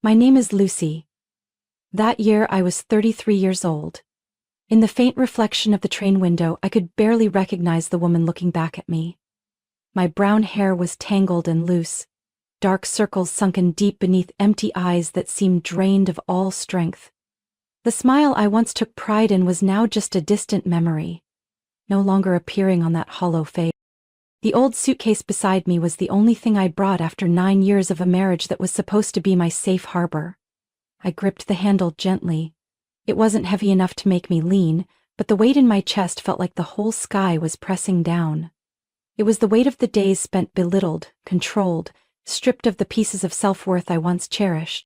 My name is Lucy. That year I was 33 years old. In the faint reflection of the train window, I could barely recognize the woman looking back at me. My brown hair was tangled and loose, dark circles sunken deep beneath empty eyes that seemed drained of all strength. The smile I once took pride in was now just a distant memory, no longer appearing on that hollow face. The old suitcase beside me was the only thing I'd brought after 9 years of a marriage that was supposed to be my safe harbor. I gripped the handle gently. It wasn't heavy enough to make me lean, but the weight in my chest felt like the whole sky was pressing down. It was the weight of the days spent belittled, controlled, stripped of the pieces of self-worth I once cherished.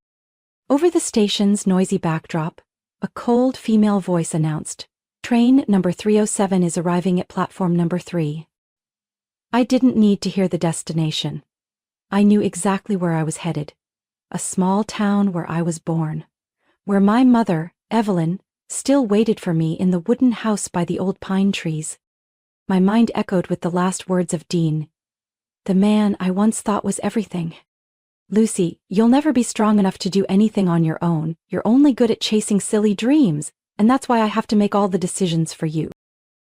Over the station's noisy backdrop, a cold female voice announced, "Train number 307 is arriving at platform number 3. I didn't need to hear the destination. I knew exactly where I was headed. A small town where I was born. Where my mother, Evelyn, still waited for me in the wooden house by the old pine trees. My mind echoed with the last words of Dean. The man I once thought was everything. "Lucy, you'll never be strong enough to do anything on your own. You're only good at chasing silly dreams, and that's why I have to make all the decisions for you."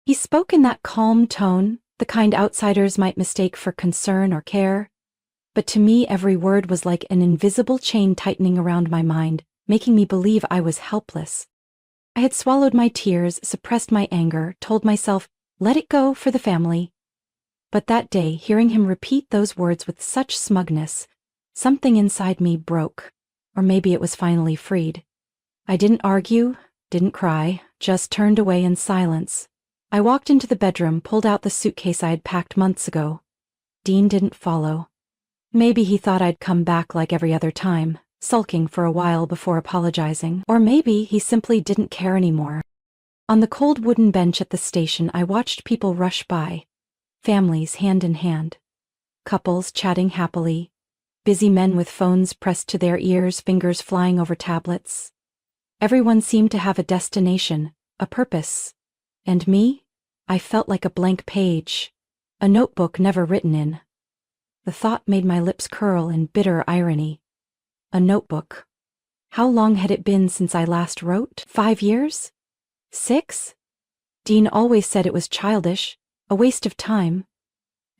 He spoke in that calm tone, the kind outsiders might mistake for concern or care. But to me, every word was like an invisible chain tightening around my mind, making me believe I was helpless. I had swallowed my tears, suppressed my anger, told myself, let it go for the family. But that day, hearing him repeat those words with such smugness, something inside me broke, or maybe it was finally freed. I didn't argue, didn't cry, just turned away in silence. I walked into the bedroom, pulled out the suitcase I had packed months ago. Dean didn't follow. Maybe he thought I'd come back like every other time, sulking for a while before apologizing, or maybe he simply didn't care anymore. On the cold wooden bench at the station, I watched people rush by, families hand in hand, couples chatting happily, busy men with phones pressed to their ears, fingers flying over tablets. Everyone seemed to have a destination, a purpose. And me? I felt like a blank page, a notebook never written in. The thought made my lips curl in bitter irony. A notebook. How long had it been since I last wrote? 5 years? 6? Dean always said it was childish, a waste of time.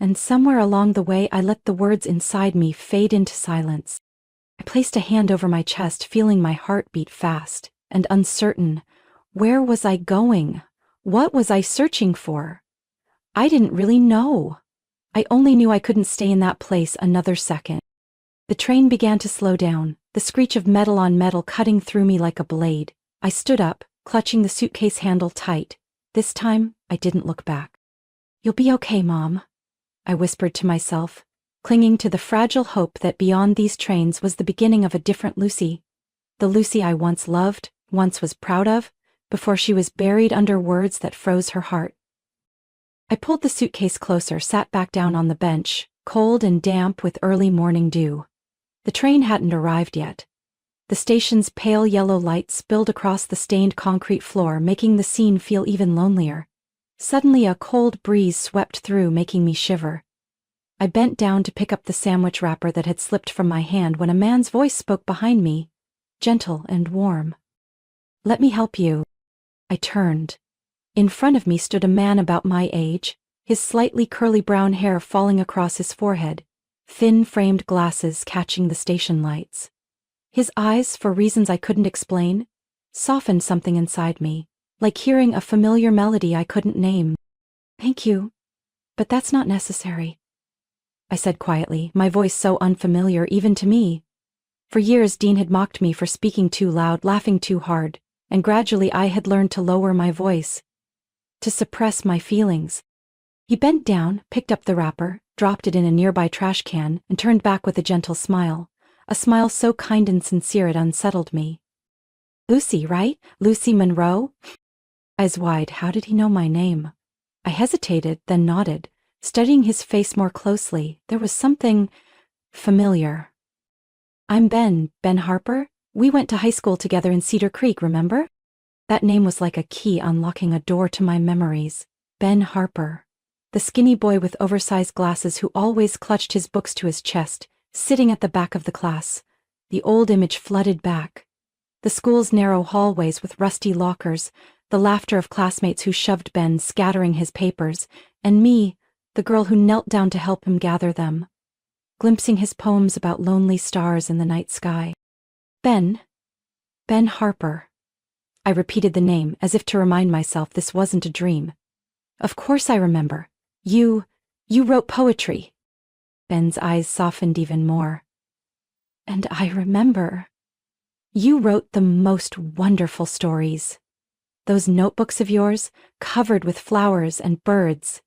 And somewhere along the way I let the words inside me fade into silence. I placed a hand over my chest, feeling my heart beat fast and uncertain. Where was I going? What was I searching for? I didn't really know. I only knew I couldn't stay in that place another second. The train began to slow down, the screech of metal on metal cutting through me like a blade. I stood up, clutching the suitcase handle tight. This time, I didn't look back. "You'll be okay, Mom," I whispered to myself, clinging to the fragile hope that beyond these trains was the beginning of a different Lucy. The Lucy I once loved, once was proud of, before she was buried under words that froze her heart. I pulled the suitcase closer, sat back down on the bench, cold and damp with early morning dew. The train hadn't arrived yet. The station's pale yellow light spilled across the stained concrete floor, making the scene feel even lonelier. Suddenly a cold breeze swept through, making me shiver. I bent down to pick up the sandwich wrapper that had slipped from my hand when a man's voice spoke behind me, gentle and warm. "Let me help you." I turned. In front of me stood a man about my age, his slightly curly brown hair falling across his forehead, thin framed glasses catching the station lights. His eyes, for reasons I couldn't explain, softened something inside me, like hearing a familiar melody I couldn't name. "Thank you, but that's not necessary," I said quietly, my voice so unfamiliar even to me. For years Dean had mocked me for speaking too loud, laughing too hard, and gradually I had learned to lower my voice, to suppress my feelings. He bent down, picked up the wrapper, dropped it in a nearby trash can, and turned back with a gentle smile, a smile so kind and sincere it unsettled me. "Lucy, right? Lucy Monroe?" Eyes wide, how did he know my name? I hesitated, then nodded, studying his face more closely. There was something familiar. "I'm Ben Harper. We went to high school together in Cedar Creek, remember?" That name was like a key unlocking a door to my memories. Ben Harper. The skinny boy with oversized glasses who always clutched his books to his chest, sitting at the back of the class. The old image flooded back. The school's narrow hallways with rusty lockers, the laughter of classmates who shoved Ben, scattering his papers, and me, the girl who knelt down to help him gather them, glimpsing his poems about lonely stars in the night sky. Ben Harper. I repeated the name as if to remind myself this wasn't a dream. Of course I remember. You wrote poetry. Ben's eyes softened even more. And I remember. You wrote the most wonderful stories. Those notebooks of yours, covered with flowers and birds.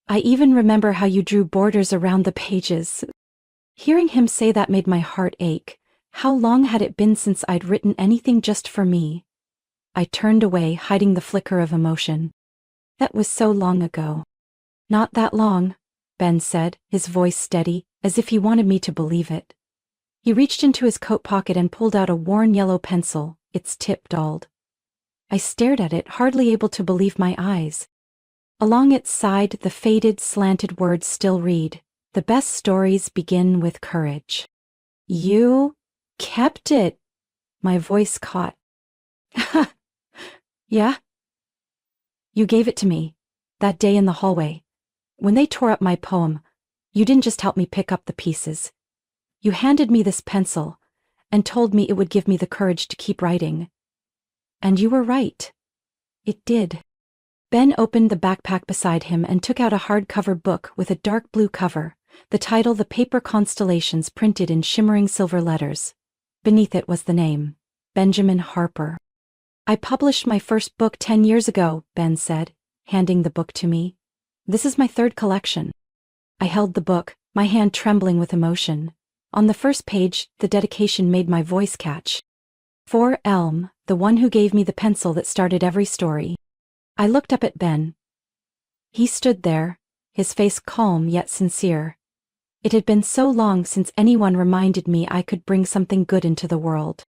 I even remember how you drew borders around the pages. Hearing him say that made my heart ache. How long had it been since I'd written anything just for me? I turned away, hiding the flicker of emotion. That was so long ago. Not that long, Ben said, his voice steady, as if he wanted me to believe it. He reached into his coat pocket and pulled out a worn yellow pencil, its tip dulled. I stared at it, hardly able to believe my eyes. Along its side, the faded, slanted words still read, "The best stories begin with courage." You kept it. My voice caught. Yeah? You gave it to me, that day in the hallway. When they tore up my poem, you didn't just help me pick up the pieces. You handed me this pencil and told me it would give me the courage to keep writing. And you were right. It did. Ben opened the backpack beside him and took out a hardcover book with a dark blue cover, the title "The Paper Constellations" printed in shimmering silver letters. Beneath it was the name, Benjamin Harper. I published my first book 10 years ago, Ben said, handing the book to me. This is my third collection. I held the book, my hand trembling with emotion. On the first page, the dedication made my voice catch. For Elm, the one who gave me the pencil that started every story. I looked up at Ben. He stood there, his face calm yet sincere. It had been so long since anyone reminded me I could bring something good into the world.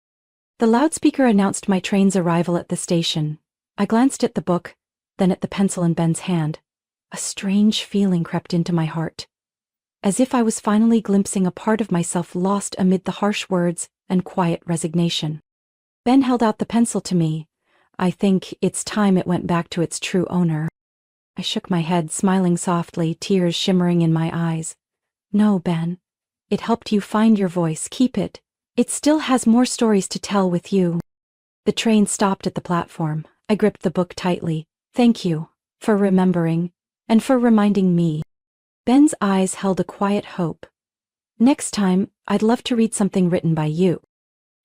The loudspeaker announced my train's arrival at the station. I glanced at the book, then at the pencil in Ben's hand. A strange feeling crept into my heart. As if I was finally glimpsing a part of myself lost amid the harsh words and quiet resignation. Ben held out the pencil to me. I think it's time it went back to its true owner. I shook my head, smiling softly, tears shimmering in my eyes. No, Ben. It helped you find your voice. Keep it. It still has more stories to tell with you. The train stopped at the platform. I gripped the book tightly. Thank you for remembering and for reminding me. Ben's eyes held a quiet hope. Next time, I'd love to read something written by you.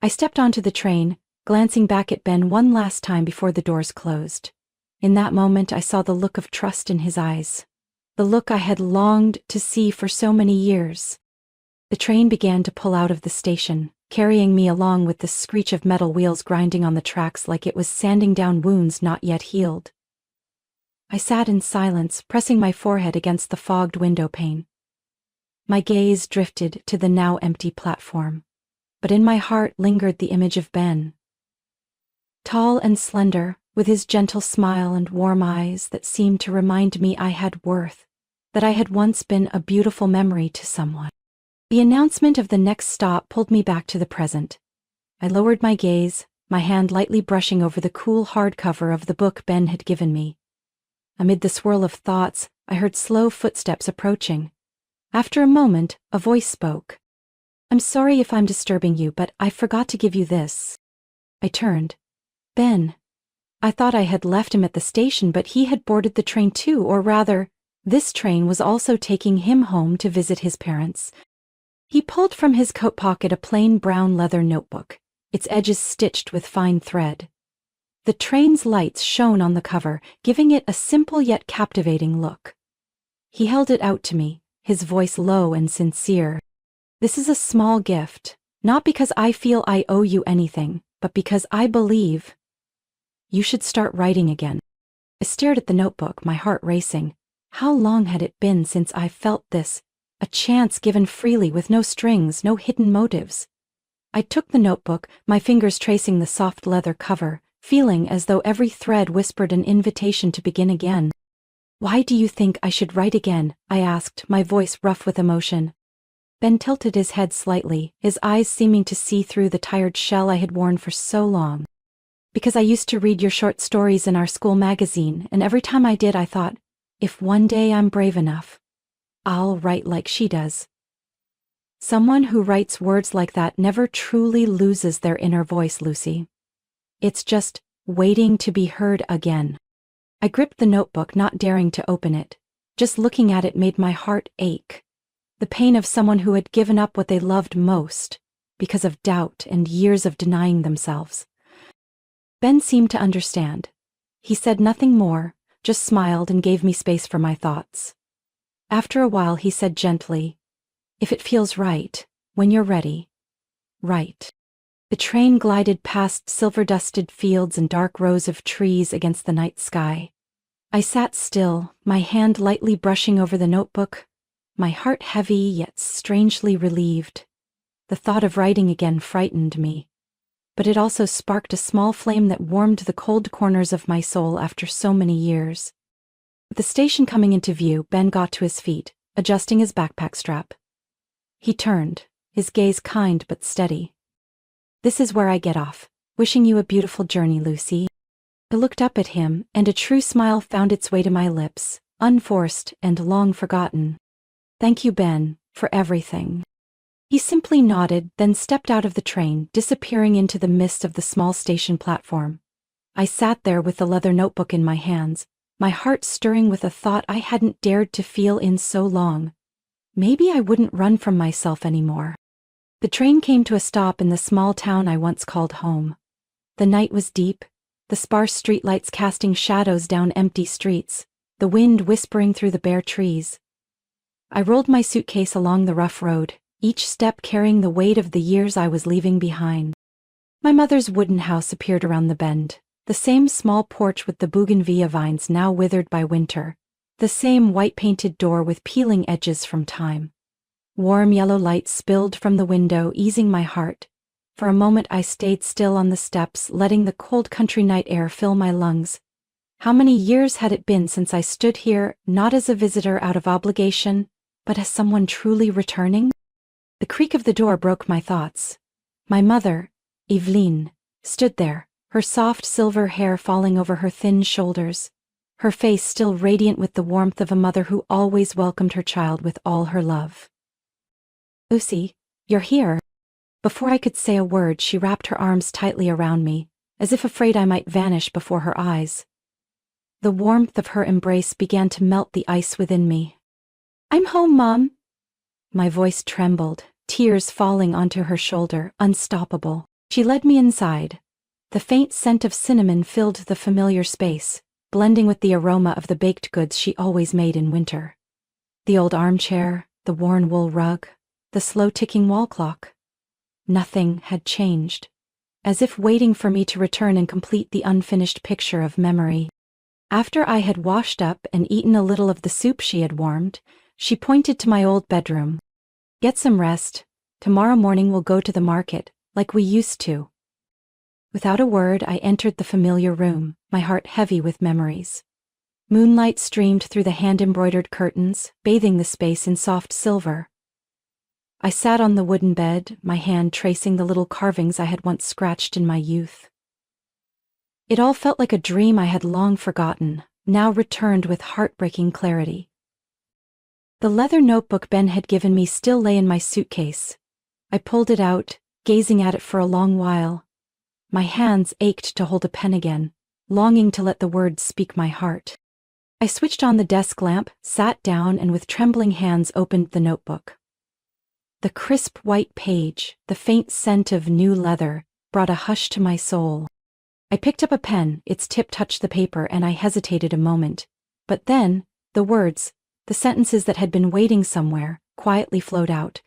I stepped onto the train, glancing back at Ben one last time before the doors closed. In that moment, I saw the look of trust in his eyes. The look I had longed to see for so many years. The train began to pull out of the station, carrying me along with the screech of metal wheels grinding on the tracks like it was sanding down wounds not yet healed. I sat in silence, pressing my forehead against the fogged window pane. My gaze drifted to the now empty platform, but in my heart lingered the image of Ben. Tall and slender, with his gentle smile and warm eyes that seemed to remind me I had worth, that I had once been a beautiful memory to someone. The announcement of the next stop pulled me back to the present. I lowered my gaze, my hand lightly brushing over the cool hardcover of the book Ben had given me. Amid the swirl of thoughts, I heard slow footsteps approaching. After a moment, a voice spoke. "I'm sorry if I'm disturbing you, but I forgot to give you this." I turned. Ben. I thought I had left him at the station, but he had boarded the train too, or rather, this train was also taking him home to visit his parents. He pulled from his coat pocket a plain brown leather notebook, its edges stitched with fine thread. The train's lights shone on the cover, giving it a simple yet captivating look. He held it out to me, his voice low and sincere. "This is a small gift, not because I feel I owe you anything, but because I believe you should start writing again." I stared at the notebook, my heart racing. How long had it been since I felt this, a chance given freely with no strings, no hidden motives? I took the notebook, my fingers tracing the soft leather cover, feeling as though every thread whispered an invitation to begin again. "Why do you think I should write again?" I asked, my voice rough with emotion. Ben tilted his head slightly, his eyes seeming to see through the tired shell I had worn for so long. Because I used to read your short stories in our school magazine, and every time I did I thought, if one day I'm brave enough, I'll write like she does. Someone who writes words like that never truly loses their inner voice, Lucy. It's just waiting to be heard again. I gripped the notebook, not daring to open it. Just looking at it made my heart ache. The pain of someone who had given up what they loved most, because of doubt and years of denying themselves. Ben seemed to understand. He said nothing more, just smiled and gave me space for my thoughts. After a while he said gently, "If it feels right, when you're ready." Right. The train glided past silver-dusted fields and dark rows of trees against the night sky. I sat still, my hand lightly brushing over the notebook, my heart heavy yet strangely relieved. The thought of writing again frightened me, but it also sparked a small flame that warmed the cold corners of my soul after so many years. With the station coming into view, Ben got to his feet, adjusting his backpack strap. He turned, his gaze kind but steady. "This is where I get off. Wishing you a beautiful journey, Lucy." I looked up at him, and a true smile found its way to my lips, unforced and long forgotten. "Thank you, Ben, for everything." He simply nodded, then stepped out of the train, disappearing into the mist of the small station platform. I sat there with the leather notebook in my hands, my heart stirring with a thought I hadn't dared to feel in so long. Maybe I wouldn't run from myself anymore. The train came to a stop in the small town I once called home. The night was deep, the sparse streetlights casting shadows down empty streets, the wind whispering through the bare trees. I rolled my suitcase along the rough road, each step carrying the weight of the years I was leaving behind. My mother's wooden house appeared around the bend, the same small porch with the bougainvillea vines now withered by winter, the same white-painted door with peeling edges from time. Warm yellow light spilled from the window, easing my heart. For a moment I stayed still on the steps, letting the cold country night air fill my lungs. How many years had it been since I stood here, not as a visitor out of obligation, but as someone truly returning? The creak of the door broke my thoughts. My mother, Eveline, stood there, her soft silver hair falling over her thin shoulders, her face still radiant with the warmth of a mother who always welcomed her child with all her love. "Lucy, you're here." Before I could say a word, she wrapped her arms tightly around me, as if afraid I might vanish before her eyes. The warmth of her embrace began to melt the ice within me. "I'm home, Mom." My voice trembled, tears falling onto her shoulder, unstoppable. She led me inside. The faint scent of cinnamon filled the familiar space, blending with the aroma of the baked goods she always made in winter. The old armchair, the worn wool rug, the slow-ticking wall clock. Nothing had changed, as if waiting for me to return and complete the unfinished picture of memory. After I had washed up and eaten a little of the soup she had warmed, she pointed to my old bedroom. "Get some rest. Tomorrow morning we'll go to the market, like we used to." Without a word, I entered the familiar room, my heart heavy with memories. Moonlight streamed through the hand-embroidered curtains, bathing the space in soft silver. I sat on the wooden bed, my hand tracing the little carvings I had once scratched in my youth. It all felt like a dream I had long forgotten, now returned with heartbreaking clarity. The leather notebook Ben had given me still lay in my suitcase. I pulled it out, gazing at it for a long while. My hands ached to hold a pen again, longing to let the words speak my heart. I switched on the desk lamp, sat down, and with trembling hands opened the notebook. The crisp white page, the faint scent of new leather, brought a hush to my soul. I picked up a pen, its tip touched the paper, and I hesitated a moment. But then, the words, the sentences that had been waiting somewhere, quietly flowed out.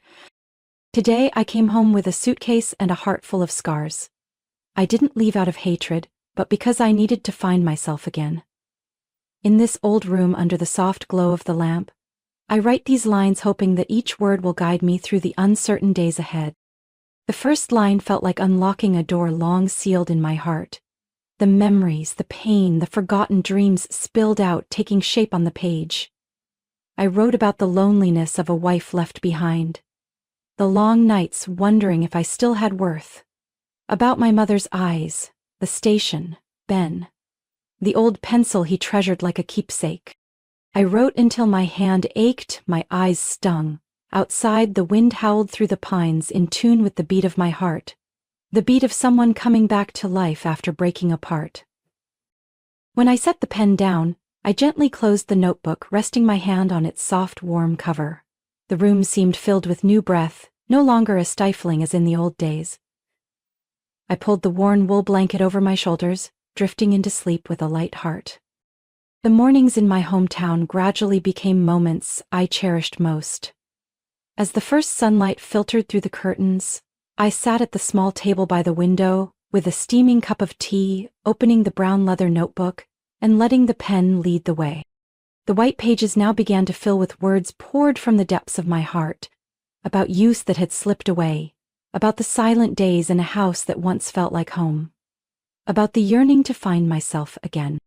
"Today I came home with a suitcase and a heart full of scars. I didn't leave out of hatred, but because I needed to find myself again. In this old room under the soft glow of the lamp, I write these lines hoping that each word will guide me through the uncertain days ahead." The first line felt like unlocking a door long sealed in my heart. The memories, the pain, the forgotten dreams spilled out, taking shape on the page. I wrote about the loneliness of a wife left behind, the long nights wondering if I still had worth. About my mother's eyes, the station, Ben. The old pencil he treasured like a keepsake. I wrote until my hand ached, my eyes stung. Outside, the wind howled through the pines in tune with the beat of my heart. The beat of someone coming back to life after breaking apart. When I set the pen down, I gently closed the notebook, resting my hand on its soft, warm cover. The room seemed filled with new breath, no longer as stifling as in the old days. I pulled the worn wool blanket over my shoulders, drifting into sleep with a light heart. The mornings in my hometown gradually became moments I cherished most. As the first sunlight filtered through the curtains, I sat at the small table by the window, with a steaming cup of tea, opening the brown leather notebook, and letting the pen lead the way. The white pages now began to fill with words poured from the depths of my heart, about youth that had slipped away, about the silent days in a house that once felt like home, about the yearning to find myself again.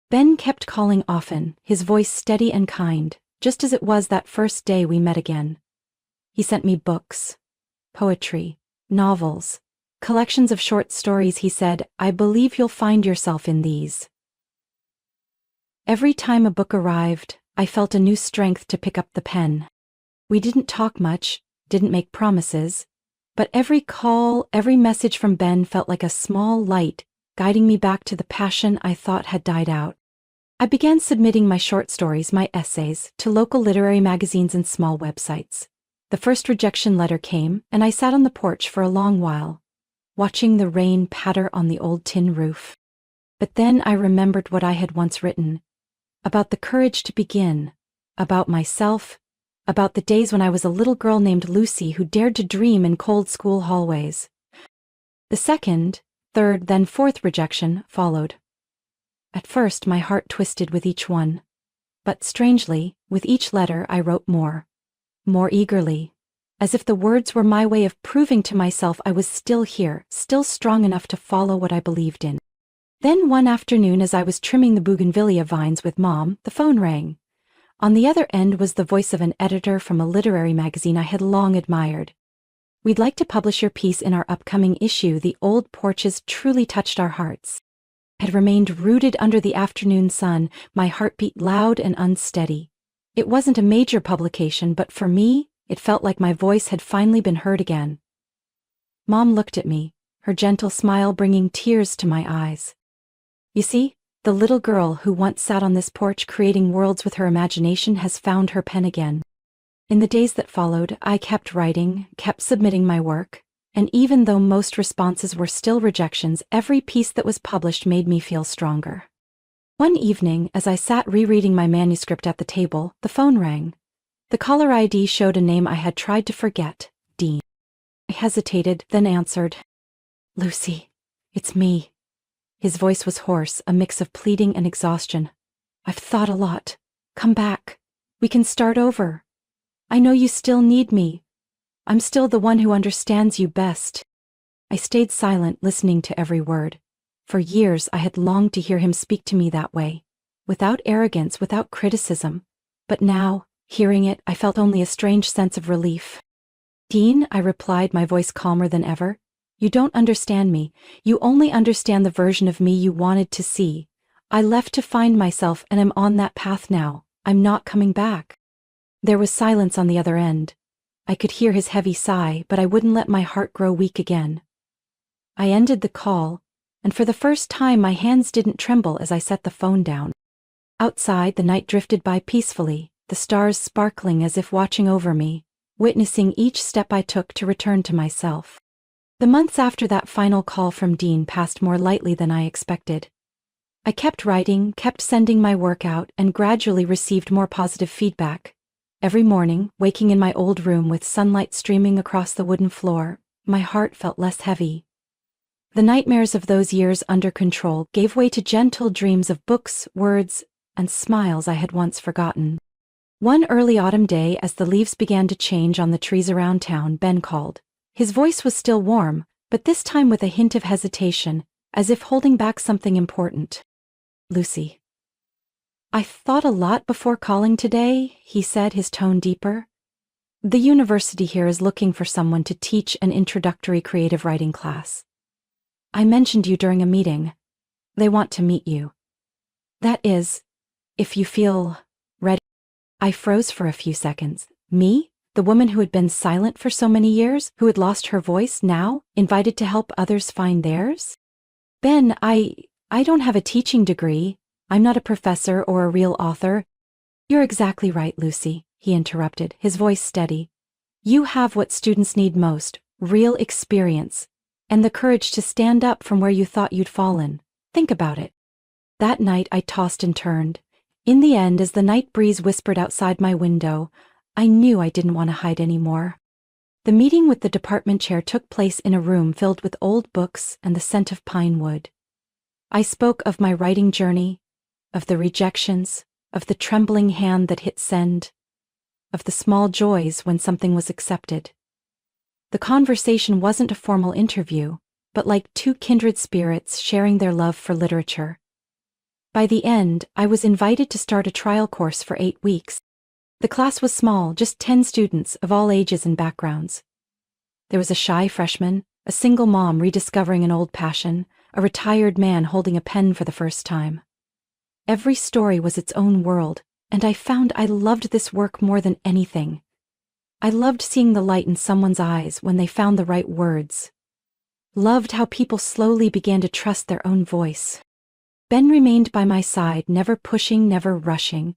Ben kept calling often, his voice steady and kind, just as it was that first day we met again. He sent me books, poetry, novels, collections of short stories. He said, "I believe you'll find yourself in these." Every time a book arrived, I felt a new strength to pick up the pen. We didn't talk much, didn't make promises, but every call, every message from Ben felt like a small light, guiding me back to the passion I thought had died out. I began submitting my short stories, my essays, to local literary magazines and small websites. The first rejection letter came, and I sat on the porch for a long while, watching the rain patter on the old tin roof. But then I remembered what I had once written, about the courage to begin, about myself, about the days when I was a little girl named Lucy who dared to dream in cold school hallways. The second, third, then fourth rejection followed. At first, my heart twisted with each one. But strangely, with each letter I wrote more eagerly, as if the words were my way of proving to myself I was still here, still strong enough to follow what I believed in. Then one afternoon, as I was trimming the bougainvillea vines with Mom, the phone rang. On the other end was the voice of an editor from a literary magazine I had long admired. "We'd like to publish your piece in our upcoming issue. The old porches truly touched our hearts." I had remained rooted under the afternoon sun, my heartbeat loud and unsteady. It wasn't a major publication, but for me, it felt like my voice had finally been heard again. Mom looked at me, her gentle smile bringing tears to my eyes. "You see, the little girl who once sat on this porch creating worlds with her imagination has found her pen again." In the days that followed, I kept writing, kept submitting my work, and even though most responses were still rejections, every piece that was published made me feel stronger. One evening, as I sat rereading my manuscript at the table, the phone rang. The caller ID showed a name I had tried to forget, Dean. I hesitated, then answered. "Lucy, it's me." His voice was hoarse, a mix of pleading and exhaustion. "I've thought a lot. Come back. We can start over. I know you still need me. I'm still the one who understands you best." I stayed silent, listening to every word. For years I had longed to hear him speak to me that way, without arrogance, without criticism. But now, hearing it, I felt only a strange sense of relief. "Dean," I replied, my voice calmer than ever, "you don't understand me. You only understand the version of me you wanted to see. I left to find myself and am on that path now. I'm not coming back." There was silence on the other end. I could hear his heavy sigh, but I wouldn't let my heart grow weak again. I ended the call, and for the first time my hands didn't tremble as I set the phone down. Outside, the night drifted by peacefully, the stars sparkling as if watching over me, witnessing each step I took to return to myself. The months after that final call from Dean passed more lightly than I expected. I kept writing, kept sending my work out, and gradually received more positive feedback. Every morning, waking in my old room with sunlight streaming across the wooden floor, my heart felt less heavy. The nightmares of those years under control gave way to gentle dreams of books, words, and smiles I had once forgotten. One early autumn day, as the leaves began to change on the trees around town, Ben called. His voice was still warm, but this time with a hint of hesitation, as if holding back something important. "Lucy." "I thought a lot before calling today," he said, his tone deeper. The university here is looking for someone to teach an introductory creative writing class. I mentioned you during a meeting. They want to meet you. That is, if you feel ready. I froze for a few seconds. Me? The woman who had been silent for so many years, who had lost her voice, now invited to help others find theirs? Ben, I don't have a teaching degree. I'm not a professor or a real author. You're exactly right, Lucy, he interrupted, his voice steady. You have what students need most, real experience, and the courage to stand up from where you thought you'd fallen. Think about it. That night I tossed and turned. In the end, as the night breeze whispered outside my window, I knew I didn't want to hide anymore. The meeting with the department chair took place in a room filled with old books and the scent of pine wood. I spoke of my writing journey, of the rejections, of the trembling hand that hit send, of the small joys when something was accepted. The conversation wasn't a formal interview, but like two kindred spirits sharing their love for literature. By the end, I was invited to start a trial course for 8 weeks. The class was small, just 10 students of all ages and backgrounds. There was a shy freshman, a single mom rediscovering an old passion, a retired man holding a pen for the first time. Every story was its own world, and I found I loved this work more than anything. I loved seeing the light in someone's eyes when they found the right words. Loved how people slowly began to trust their own voice. Ben remained by my side, never pushing, never rushing.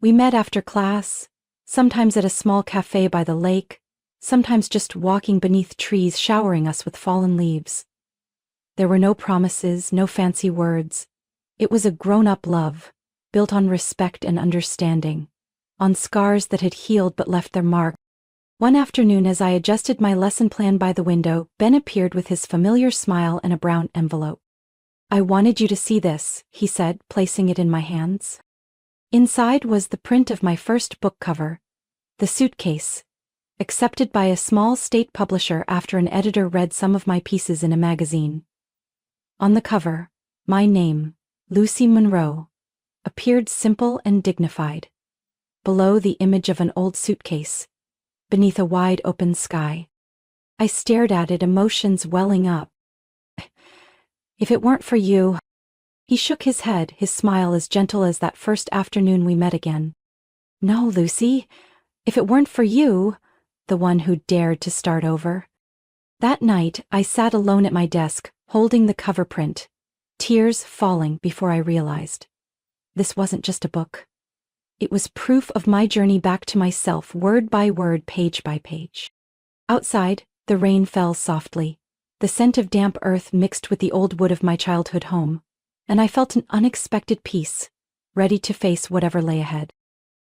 We met after class, sometimes at a small cafe by the lake, sometimes just walking beneath trees showering us with fallen leaves. There were no promises, no fancy words. It was a grown-up love, built on respect and understanding, on scars that had healed but left their mark. One afternoon, as I adjusted my lesson plan by the window, Ben appeared with his familiar smile and a brown envelope. I wanted you to see this, he said, placing it in my hands. Inside was the print of my first book cover, The Suitcase, accepted by a small state publisher after an editor read some of my pieces in a magazine. On the cover, my name, Lucy Monroe, appeared simple and dignified. Below, the image of an old suitcase, beneath a wide open sky. I stared at it, emotions welling up. If it weren't for you... He shook his head, his smile as gentle as that first afternoon we met again. No, Lucy, if it weren't for you, the one who dared to start over. That night, I sat alone at my desk, holding the cover print, tears falling before I realized. This wasn't just a book. It was proof of my journey back to myself, word by word, page by page. Outside, the rain fell softly. The scent of damp earth mixed with the old wood of my childhood home, and I felt an unexpected peace, ready to face whatever lay ahead.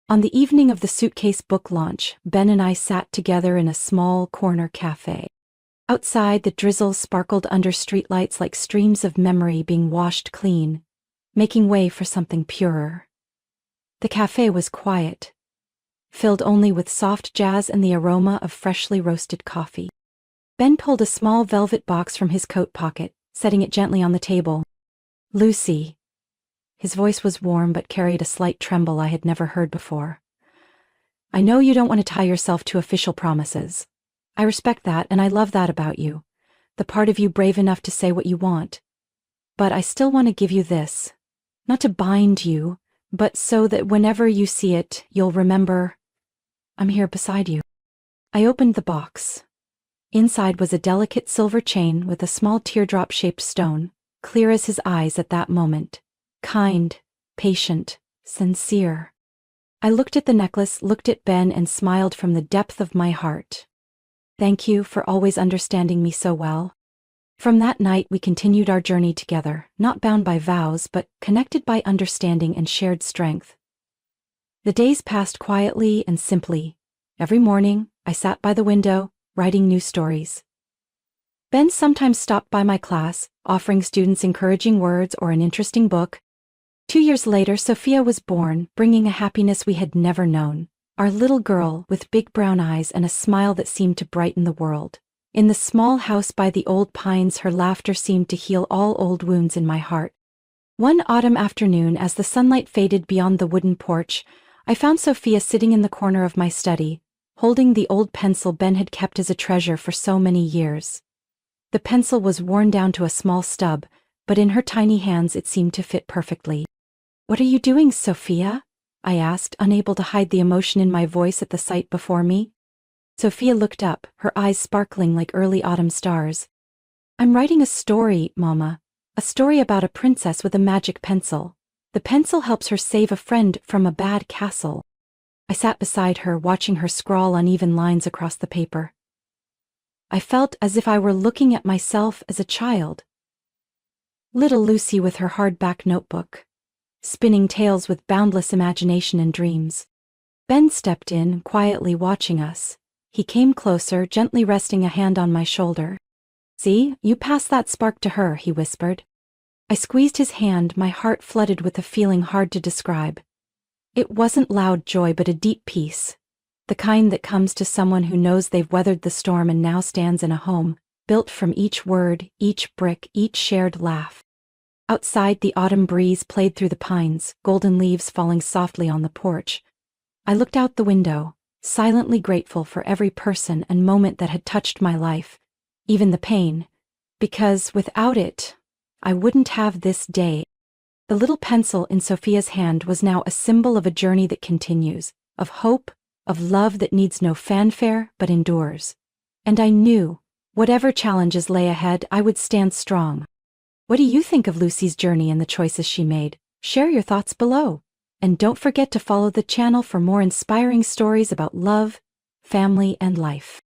On the evening of the Suitcase book launch, Ben and I sat together in a small corner cafe. Outside, the drizzle sparkled under streetlights like streams of memory being washed clean, making way for something purer. The cafe was quiet, filled only with soft jazz and the aroma of freshly roasted coffee. Ben pulled a small velvet box from his coat pocket, setting it gently on the table. Lucy. His voice was warm but carried a slight tremble I had never heard before. I know you don't want to tie yourself to official promises. I respect that, and I love that about you, the part of you brave enough to say what you want. But I still want to give you this, not to bind you, but so that whenever you see it, you'll remember I'm here beside you. I opened the box. Inside was a delicate silver chain with a small teardrop-shaped stone, clear as his eyes at that moment. Kind, patient, sincere. I looked at the necklace, looked at Ben, and smiled from the depth of my heart. Thank you for always understanding me so well. From that night, we continued our journey together, not bound by vows, but connected by understanding and shared strength. The days passed quietly and simply. Every morning, I sat by the window, writing new stories. Ben sometimes stopped by my class, offering students encouraging words or an interesting book. 2 years later, Sophia was born, bringing a happiness we had never known. Our little girl with big brown eyes and a smile that seemed to brighten the world. In the small house by the old pines, her laughter seemed to heal all old wounds in my heart. One autumn afternoon, as the sunlight faded beyond the wooden porch, I found Sophia sitting in the corner of my study, holding the old pencil Ben had kept as a treasure for so many years. The pencil was worn down to a small stub, but in her tiny hands it seemed to fit perfectly. "What are you doing, Sophia?" I asked, unable to hide the emotion in my voice at the sight before me. Sophia looked up, her eyes sparkling like early autumn stars. "I'm writing a story, Mama. A story about a princess with a magic pencil. The pencil helps her save a friend from a bad castle." I sat beside her, watching her scrawl uneven lines across the paper. I felt as if I were looking at myself as a child. Little Lucy with her hardback notebook, spinning tales with boundless imagination and dreams. Ben stepped in, quietly watching us. He came closer, gently resting a hand on my shoulder. "See, you pass that spark to her," he whispered. I squeezed his hand, my heart flooded with a feeling hard to describe. It wasn't loud joy but a deep peace. The kind that comes to someone who knows they've weathered the storm and now stands in a home, built from each word, each brick, each shared laugh. Outside, the autumn breeze played through the pines, golden leaves falling softly on the porch. I looked out the window, silently grateful for every person and moment that had touched my life, even the pain, because without it, I wouldn't have this day. The little pencil in Sophia's hand was now a symbol of a journey that continues, of hope, of love that needs no fanfare but endures. And I knew, whatever challenges lay ahead, I would stand strong. What do you think of Lucy's journey and the choices she made? Share your thoughts below. And don't forget to follow the channel for more inspiring stories about love, family, and life.